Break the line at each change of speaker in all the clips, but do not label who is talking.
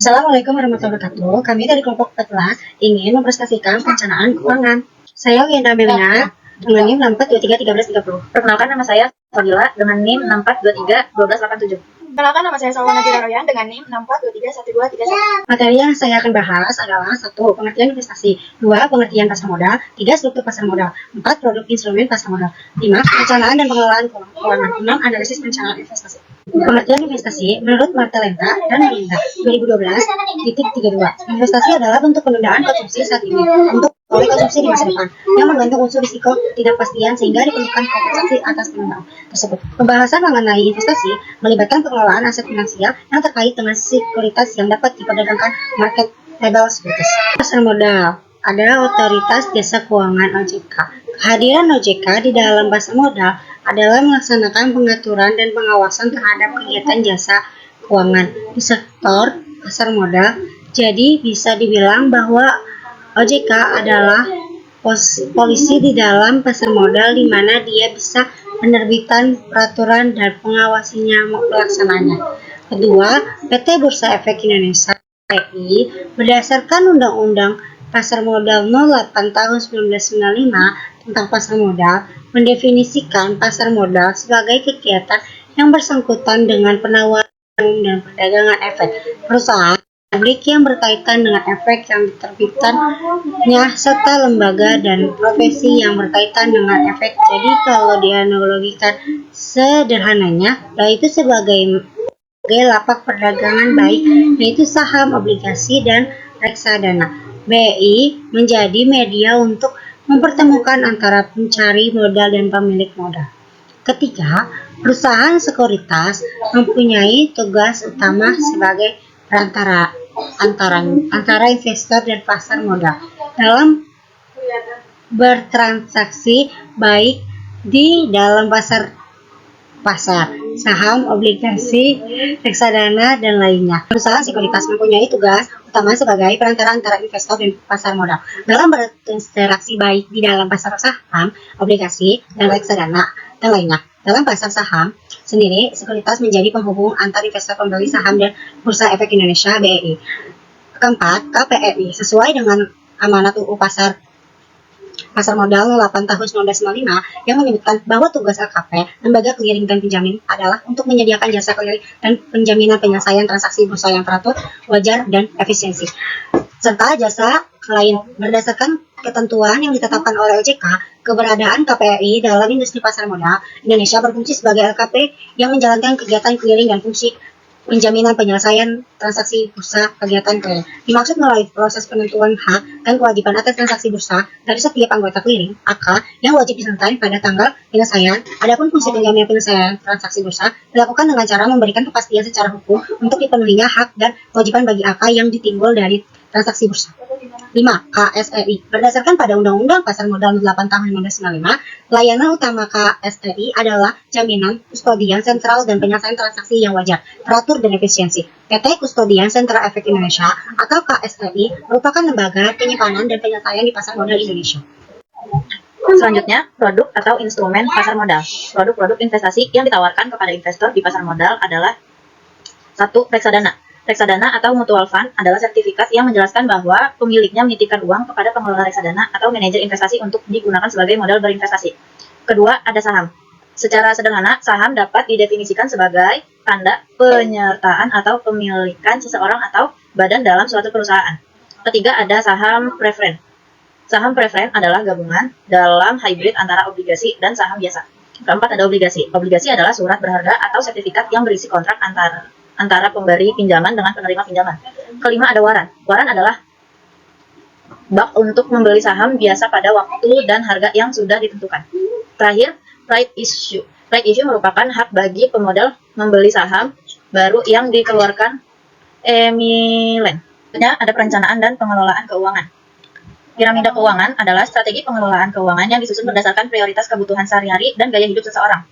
Assalamualaikum warahmatullahi wabarakatuh. Kami dari kelompok 14 ingin mempresentasikan perencanaan keuangan. Saya Wenda Melina dengan NIM 64231330.
Perkenalkan, nama saya Fadila dengan NIM 64231287.
Perkenalkan, nama saya Salwa Najila Royan dengan NIM 64231231.
Materi yang saya akan bahas adalah 1. Pengertian investasi, 2. Pengertian pasar modal, 3. Struktur pasar modal, 4. Produk instrumen pasar modal, 5. Perencanaan dan pengelolaan keuangan, 6. Analisis perencanaan investasi. Pengertian investasi menurut Martelenta dan Melinda 2012.32. Investasi adalah bentuk penundaan konsumsi saat ini untuk oleh konsumsi di masa depan yang mengandung unsur risiko ketidakpastian sehingga diperlukan kompensasi atas penundaan tersebut. Pembahasan mengenai investasi melibatkan pengelolaan aset finansial yang terkait dengan sekuritas yang dapat diperdagangkan market label securities. Pasar modal ada Otoritas Jasa Keuangan (OJK). Kehadiran OJK di dalam pasar modal adalah melaksanakan pengaturan dan pengawasan terhadap kegiatan jasa keuangan di sektor pasar modal. Jadi bisa dibilang bahwa OJK adalah polisi di dalam pasar modal, di mana dia bisa menerbitkan peraturan dan mengawasinya pelaksananya. Kedua, PT Bursa Efek Indonesia (BI) berdasarkan Undang-Undang Pasar Modal 08 tahun 1995 tentang pasar modal mendefinisikan pasar modal sebagai kegiatan yang bersangkutan dengan penawaran dan perdagangan efek perusahaan publik yang berkaitan dengan efek yang diterbitkannya serta lembaga dan profesi yang berkaitan dengan efek. Jadi kalau dianalogikan sederhananya yaitu sebagai lapak perdagangan baik yaitu saham, obligasi, dan reksadana. BI menjadi media untuk mempertemukan antara pencari modal dan pemilik modal. Ketiga, perusahaan sekuritas mempunyai tugas utama sebagai perantara antara investor dan pasar modal dalam bertransaksi baik di dalam pasar, saham, obligasi, reksadana, dan lainnya. Perusahaan sekuritas mempunyai tugas utama sebagai perantara antara investor dan pasar modal dalam berinteraksi baik di dalam pasar saham, obligasi, dan reksadana, dan lainnya. Dalam pasar saham sendiri, sekuritas menjadi penghubung antar investor pembeli saham dan Bursa Efek Indonesia (BEI). Keempat, KPEI sesuai dengan amanat UU Pasar Modal 08 tahun 1995 yang menyebutkan bahwa tugas LKP, Lembaga Clearing dan Penjamin, adalah untuk menyediakan jasa clearing dan penjaminan penyelesaian transaksi bursa yang teratur, wajar, dan efisiensi, serta jasa lain. Berdasarkan ketentuan yang ditetapkan oleh OJK, keberadaan KPEI dalam industri pasar modal Indonesia berfungsi sebagai LKP yang menjalankan kegiatan clearing dan fungsi penjaminan penyelesaian transaksi bursa. Kegiatan clearing dimaksud melalui proses penentuan hak dan kewajiban atas transaksi bursa dari setiap anggota clearing (AK) yang wajib disertai pada tanggal penyelesaian. Adapun fungsi penjaminan penyelesaian transaksi bursa dilakukan dengan cara memberikan kepastian secara hukum untuk dipenuhinya hak dan kewajiban bagi AK yang ditimbul dari transaksi bursa. 5. KSEI berdasarkan pada Undang-Undang Pasar Modal 8 tahun 1995, layanan utama KSEI adalah jaminan, kustodian sentral, dan penyelesaian transaksi yang wajar, teratur, dan efisiensi. PT Kustodian Sentra Efek Indonesia atau KSEI merupakan lembaga penyimpanan dan penyelesaian di pasar modal Indonesia.
Selanjutnya, produk atau instrumen pasar modal. Produk-produk investasi yang ditawarkan kepada investor di pasar modal adalah 1. Reksadana. Reksadana atau mutual fund adalah sertifikat yang menjelaskan bahwa pemiliknya menitipkan uang kepada pengelola reksadana atau manajer investasi untuk digunakan sebagai modal berinvestasi. Kedua, ada saham. Secara sederhana, saham dapat didefinisikan sebagai tanda penyertaan atau pemilikan seseorang atau badan dalam suatu perusahaan. Ketiga, ada saham preferen. Saham preferen adalah gabungan dalam hybrid antara obligasi dan saham biasa. Keempat, ada obligasi. Obligasi adalah surat berharga atau sertifikat yang berisi kontrak antara pemberi pinjaman dengan penerima pinjaman. Kelima, ada waran. Waran adalah bak untuk membeli saham biasa pada waktu dan harga yang sudah ditentukan. Terakhir, right issue. Right issue merupakan hak bagi pemodal membeli saham baru yang dikeluarkan emiten. Selanjutnya, ada perencanaan dan pengelolaan keuangan. Piramida keuangan adalah strategi pengelolaan keuangan yang disusun berdasarkan prioritas kebutuhan sehari-hari dan gaya hidup seseorang.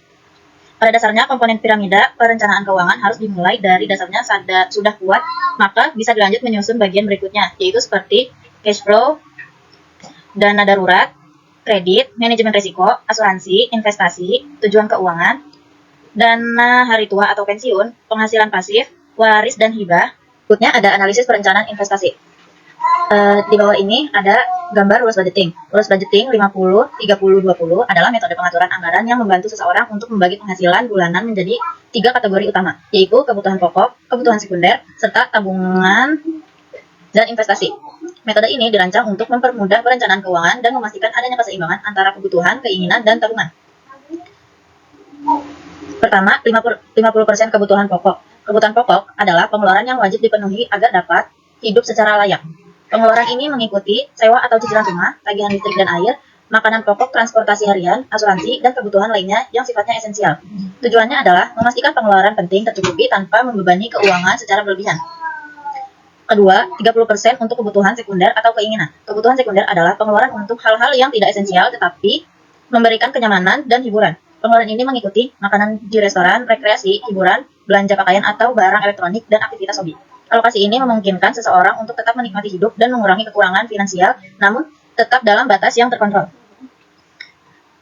Pada dasarnya, komponen piramida perencanaan keuangan harus dimulai dari dasarnya sudah kuat, maka bisa dilanjut menyusun bagian berikutnya, yaitu seperti cash flow, dana darurat, kredit, manajemen risiko, asuransi, investasi, tujuan keuangan, dana hari tua atau pensiun, penghasilan pasif, waris dan hibah, Berikutnya ada analisis perencanaan investasi. Di bawah ini ada gambar rules budgeting. Rules budgeting 50-30-20 adalah metode pengaturan anggaran yang membantu seseorang untuk membagi penghasilan bulanan menjadi 3 kategori utama, yaitu kebutuhan pokok, kebutuhan sekunder, serta tabungan dan investasi. Metode ini dirancang untuk mempermudah perencanaan keuangan dan memastikan adanya keseimbangan antara kebutuhan, keinginan, dan tabungan. Pertama, 50% kebutuhan pokok. Kebutuhan pokok adalah pengeluaran yang wajib dipenuhi agar dapat hidup secara layak. Pengeluaran ini mengikuti sewa atau cicilan rumah, tagihan listrik dan air, makanan pokok, transportasi harian, asuransi, dan kebutuhan lainnya yang sifatnya esensial. Tujuannya adalah memastikan pengeluaran penting tercukupi tanpa membebani keuangan secara berlebihan. Kedua, 30% untuk kebutuhan sekunder atau keinginan. Kebutuhan sekunder adalah pengeluaran untuk hal-hal yang tidak esensial tetapi memberikan kenyamanan dan hiburan. Pengeluaran ini mengikuti makanan di restoran, rekreasi, hiburan, belanja pakaian atau barang elektronik, dan aktivitas hobi. Alokasi ini memungkinkan seseorang untuk tetap menikmati hidup dan mengurangi kekurangan finansial, namun tetap dalam batas yang terkontrol.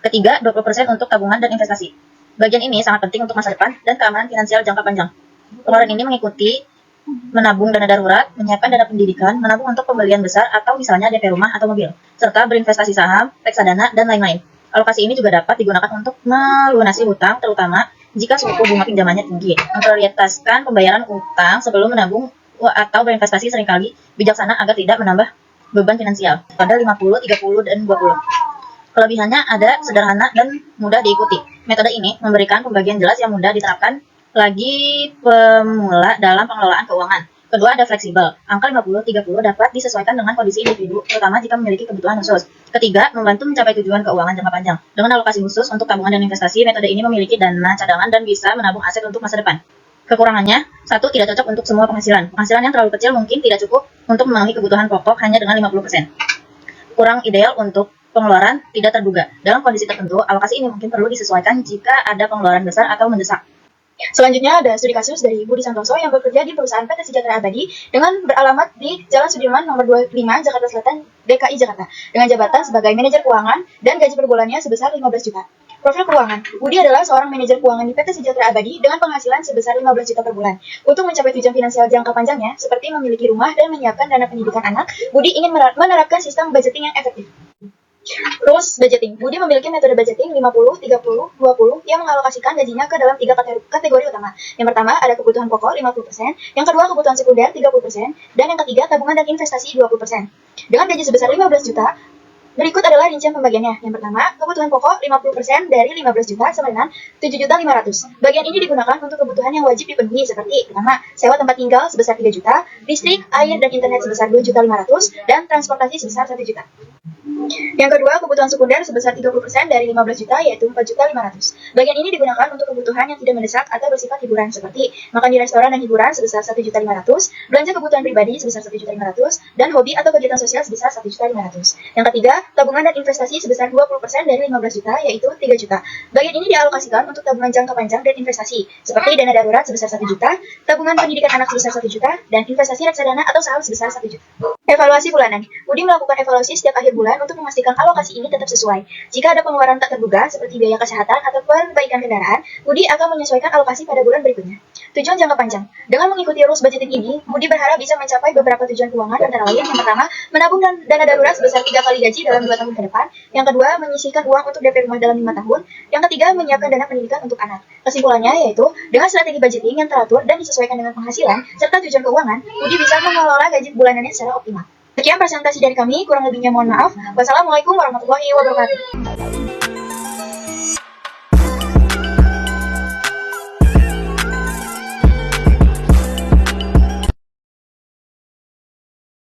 Ketiga, 20% untuk tabungan dan investasi. Bagian ini sangat penting untuk masa depan dan keamanan finansial jangka panjang. Pengeluaran ini mengikuti menabung dana darurat, menyiapkan dana pendidikan, menabung untuk pembelian besar atau misalnya DP rumah atau mobil, serta berinvestasi saham, reksadana, dan lain-lain. Alokasi ini juga dapat digunakan untuk melunasi hutang, terutama jika suku bunga pinjamannya tinggi. Memprioritaskan pembayaran utang sebelum menabung atau berinvestasi seringkali bijaksana agar tidak menambah beban finansial. Pada 50, 30, dan 20. Kelebihannya ada sederhana dan mudah diikuti. Metode ini memberikan pembagian jelas yang mudah diterapkan lagi pemula dalam pengelolaan keuangan. Kedua, ada fleksibel. Angka 50-30 dapat disesuaikan dengan kondisi individu, terutama jika memiliki kebutuhan khusus. Ketiga, membantu mencapai tujuan keuangan jangka panjang. Dengan alokasi khusus untuk tabungan dan investasi, metode ini memiliki dana cadangan dan bisa menabung aset untuk masa depan. Kekurangannya, satu, tidak cocok untuk semua penghasilan. Penghasilan yang terlalu kecil mungkin tidak cukup untuk memenuhi kebutuhan pokok hanya dengan 50%. Kurang ideal untuk pengeluaran tidak terduga. Dalam kondisi tertentu, alokasi ini mungkin perlu disesuaikan jika ada pengeluaran besar atau mendesak.
Selanjutnya ada studi kasus dari Budi Santoso yang bekerja di perusahaan PT Sejahtera Abadi dengan beralamat di Jalan Sudirman nomor 25 Jakarta Selatan, DKI Jakarta, dengan jabatan sebagai manajer keuangan dan gaji per bulannya sebesar 15 juta. Profil keuangan. Budi adalah seorang manajer keuangan di PT Sejahtera Abadi dengan penghasilan sebesar 15 juta per bulan. Untuk mencapai tujuan finansial jangka panjangnya, seperti memiliki rumah dan menyiapkan dana pendidikan anak, Budi ingin menerapkan sistem budgeting yang efektif. Rules budgeting. Budi memiliki metode budgeting 50-30-20 yang mengalokasikan gajinya ke dalam 3 kategori utama. Yang pertama ada kebutuhan pokok 50%, yang kedua kebutuhan sekunder 30%, dan yang ketiga tabungan dan investasi 20%. Dengan gaji sebesar 15 juta, berikut adalah rincian pembagiannya. Yang pertama, kebutuhan pokok 50% dari 15 juta sama dengan 7.500.000. Bagian ini digunakan untuk kebutuhan yang wajib dipenuhi seperti pertama, sewa tempat tinggal sebesar 3 juta, listrik, air, dan internet sebesar 2.500.000, dan transportasi sebesar 1 juta. Yang kedua, kebutuhan sekunder sebesar 30% dari 15 juta yaitu 4.500.000. Bagian ini digunakan untuk kebutuhan yang tidak mendesak atau bersifat hiburan seperti makan di restoran dan hiburan sebesar 1.500.000, belanja kebutuhan pribadi sebesar 1.500.000, dan hobi atau kegiatan sosial sebesar 1.500.000. Yang ketiga, tabungan dan investasi sebesar 20% dari 15 juta yaitu 3 juta. Bagian ini dialokasikan untuk tabungan jangka panjang dan investasi seperti dana darurat sebesar 1 juta, tabungan pendidikan anak sebesar 1 juta, dan investasi reksadana atau saham sebesar 1 juta. Evaluasi bulanan. Budi melakukan evaluasi setiap akhir bulan untuk memastikan alokasi ini tetap sesuai. Jika ada pengeluaran tak terduga seperti biaya kesehatan atau perbaikan kendaraan, Budi akan menyesuaikan alokasi pada bulan berikutnya. Tujuan jangka panjang. Dengan mengikuti rules budgeting ini, Budi berharap bisa mencapai beberapa tujuan keuangan antara lain yang pertama, menabung dana darurat sebesar 3 kali gaji dalam 2 tahun ke depan. Yang kedua, menyisihkan uang untuk DP rumah dalam 5 tahun. Yang ketiga, menyiapkan dana pendidikan untuk anak. Kesimpulannya yaitu, dengan strategi budgeting yang teratur dan disesuaikan dengan penghasilan serta tujuan keuangan, Budi bisa mengelola gaji bulanannya secara optimal. Sekian presentasi dari kami, kurang lebihnya mohon maaf. Wassalamualaikum warahmatullahi wabarakatuh.